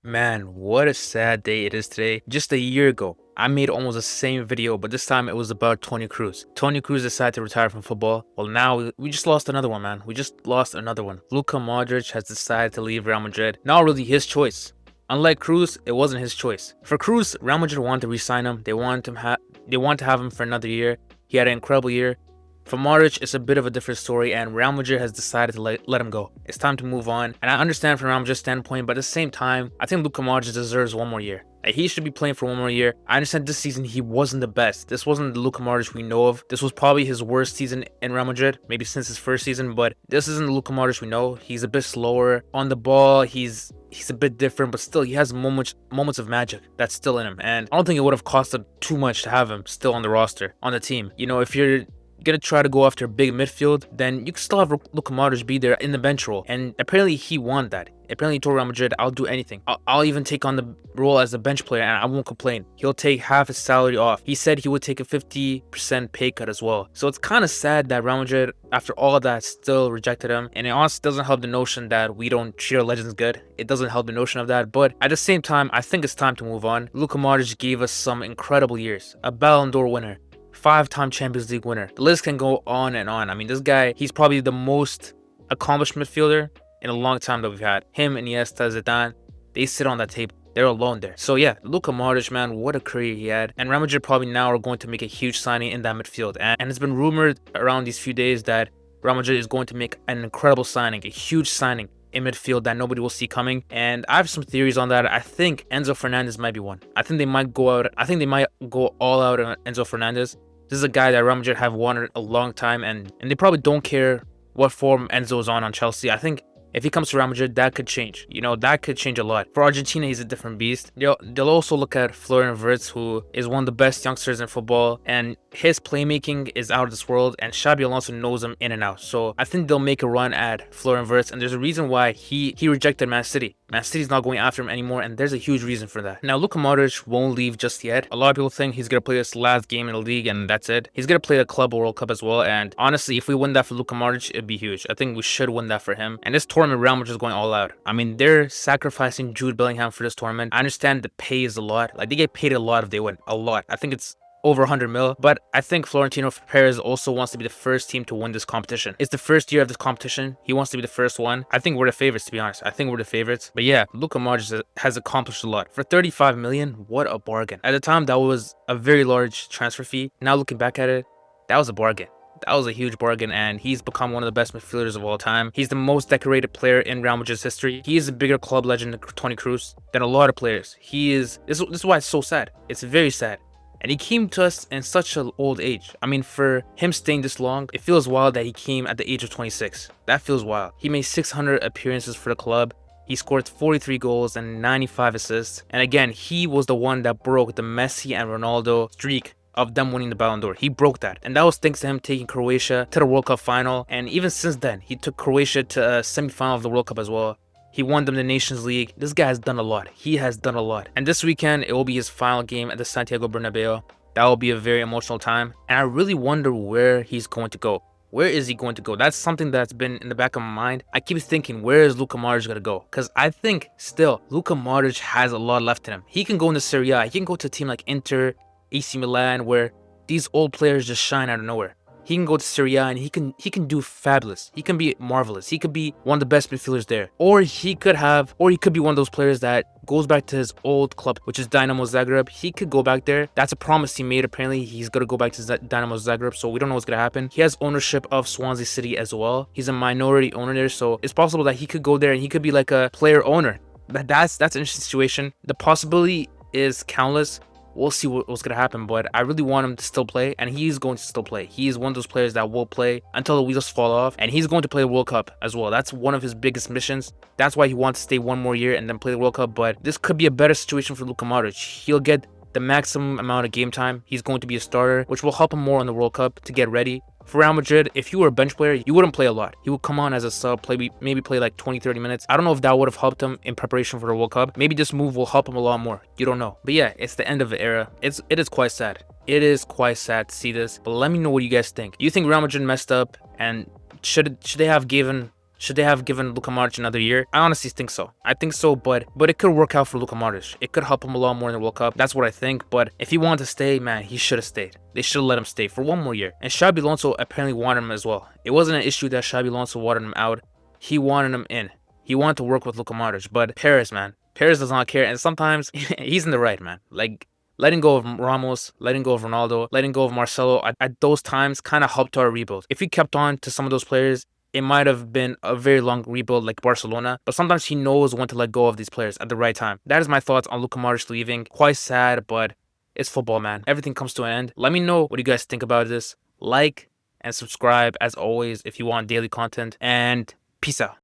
Man, what a sad day it is today. Just a year ago, I made almost the same video, but this time it was about Tony Cruz. Tony Cruz decided to retire from football. Well, now we just lost another one, man. We just lost another one. Luka Modric has decided to leave Real Madrid. Not really his choice. Unlike Cruz, it wasn't his choice. For Cruz, Real Madrid wanted to re-sign him. They wanted to have him for another year. He had an incredible year. For Modric, it's a bit of a different story, and Real Madrid has decided to let him go. It's time to move on, and I understand from Real Madrid's standpoint, but at the same time, I think Luka Modric deserves one more year. He should be playing for one more year. I understand this season he wasn't the best. This wasn't the Luka Modric we know of. This was probably his worst season in Real Madrid, maybe since his first season, but this isn't the Luka Modric we know. He's a bit slower on the ball. He's a bit different, but still he has moments of magic that's still in him, and I don't think it would have costed too much to have him still on the roster, on the team. You know, if you're gonna try to go after a big midfield, then you can still have Luka Modric be there in the bench role. And apparently he wanted that. Apparently he told Real Madrid, I'll do anything. I'll even take on the role as a bench player and I won't complain. He'll take half his salary off. He said he would take a 50% pay cut as well. So it's kind of sad that Real Madrid, after all of that, still rejected him. And it honestly doesn't help the notion that we don't treat our legends good. It doesn't help the notion of that. But at the same time, I think it's time to move on. Luka Modric gave us some incredible years. A Ballon d'Or winner. 5-time Champions League winner. The list can go on and on. I mean, this guy, he's probably the most accomplished midfielder in a long time that we've had. Him, Iniesta, Zidane, they sit on that table. They're alone there. So yeah, Luka Modric, man, what a career he had. And Real Madrid probably now are going to make a huge signing in that midfield. And it's been rumored around these few days that Real Madrid is going to make an incredible signing, a huge signing in midfield that nobody will see coming. And I have some theories on that. I think Enzo Fernandez might be one. I think they might go all out on Enzo Fernandez. This is a guy that Real Madrid have wanted a long time, and they probably don't care what form Enzo is on Chelsea. I think if he comes to Real Madrid, that could change. You know, that could change a lot. For Argentina, he's a different beast. They'll also look at Florian Wirtz, who is one of the best youngsters in football, and his playmaking is out of this world, and Xabi Alonso knows him in and out. So I think they'll make a run at Florian Wirtz, and there's a reason why he rejected Man City. Man City's not going after him anymore, and there's a huge reason for that. Now, Luka Modric won't leave just yet. A lot of people think he's going to play this last game in the league, and that's it. He's going to play the Club World Cup as well, and honestly, if we win that for Luka Modric, it'd be huge. I think we should win that for him. And this tournament, Real Madrid is going all out. I mean, they're sacrificing Jude Bellingham for this tournament. I understand the pay is a lot. Like, they get paid a lot if they win. A lot. I think it's over 100 mil, but I think Florentino Perez also wants to be the first team to win this competition. It's the first year of this competition. He wants to be the first one. I think we're the favorites, to be honest. I think we're the favorites. But yeah, Luka Modric has accomplished a lot. For 35 million, what a bargain. At the time, that was a very large transfer fee. Now looking back at it, that was a bargain. That was a huge bargain, and he's become one of the best midfielders of all time. He's the most decorated player in Real Madrid's history. He is a bigger club legend than Tony Cruz, than a lot of players. This is why it's so sad. It's very sad. And he came to us in such an old age. I mean, for him staying this long, it feels wild that he came at the age of 26. That feels wild. He made 600 appearances for the club. He scored 43 goals and 95 assists. And again, he was the one that broke the Messi and Ronaldo streak of them winning the Ballon d'Or. He broke that. And that was thanks to him taking Croatia to the World Cup final. And even since then, he took Croatia to a semi-final of the World Cup as well. He won them the Nations League. This guy has done a lot. He has done a lot. And this weekend, it will be his final game at the Santiago Bernabeu. That will be a very emotional time. And I really wonder where he's going to go. Where is he going to go? That's something that's been in the back of my mind. I keep thinking, where is Luka Modric going to go? Because I think still, Luka Modric has a lot left in him. He can go into Serie A. He can go to a team like Inter, AC Milan, where these old players just shine out of nowhere. He can go to Serie A and he can do fabulous. He can be marvelous. He could be one of the best midfielders there. Or he could be one of those players that goes back to his old club, which is Dinamo Zagreb. He could go back there. That's a promise he made. Apparently, he's going to go back to Dinamo Zagreb, so we don't know what's going to happen. He has ownership of Swansea City as well. He's a minority owner there, so it's possible that he could go there and he could be like a player owner. That's an interesting situation. The possibility is countless. We'll see what's going to happen, but I really want him to still play, and he's going to still play. He is one of those players that will play until the wheels fall off, and he's going to play the World Cup as well. That's one of his biggest missions. That's why he wants to stay one more year and then play the World Cup, but this could be a better situation for Luka Modric. He'll get the maximum amount of game time. He's going to be a starter, which will help him more on the World Cup to get ready. For Real Madrid, if you were a bench player, you wouldn't play a lot. He would come on as a sub, maybe play like 20-30 minutes. I don't know if that would have helped him in preparation for the World Cup. Maybe this move will help him a lot more. You don't know. But yeah, it's the end of the era. It is quite sad. It is quite sad to see this. But let me know what you guys think. Do you think Real Madrid messed up? And should they have given Should they have given Luka Modric another year? I honestly think so. I think so, but it could work out for Luka Modric. It could help him a lot more in the World Cup. That's what I think. But if he wanted to stay, man, he should have stayed. They should have let him stay for one more year. And Xabi Alonso apparently wanted him as well. It wasn't an issue that Xabi Alonso wanted him out. He wanted him in. He wanted to work with Luka Modric. But Paris, man, Paris does not care. And sometimes he's in the right, man. Like, letting go of Ramos, letting go of Ronaldo, letting go of Marcelo at those times kind of helped our rebuild. If he kept on to some of those players, it might have been a very long rebuild like Barcelona, but sometimes he knows when to let go of these players at the right time. That is my thoughts on Luka Modric leaving. Quite sad, but it's football, man. Everything comes to an end. Let me know what you guys think about this. Like and subscribe as always if you want daily content, and peace out.